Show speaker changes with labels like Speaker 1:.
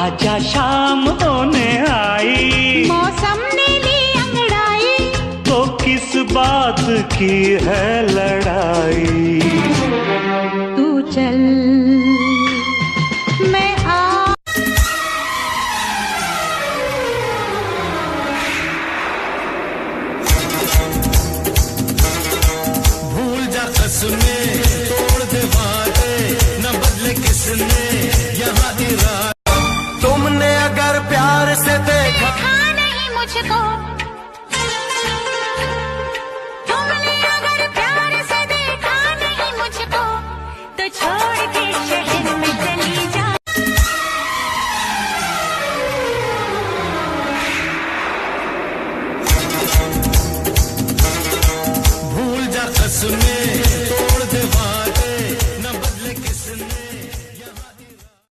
Speaker 1: आजा शाम होने आई,
Speaker 2: मौसम ने ली अंगड़ाई,
Speaker 1: तो किस बात की है लड़ाई।
Speaker 2: तू चल मैं आ।
Speaker 3: भूल जा कसमें, तोड़ दे वादे, न बदले किसने यहाँ इरादा। तुमने अगर प्यार से देखा
Speaker 2: नहीं मुझको, तुमने अगर प्यार से देखा नहीं मुझको, तो छोड़ के शहर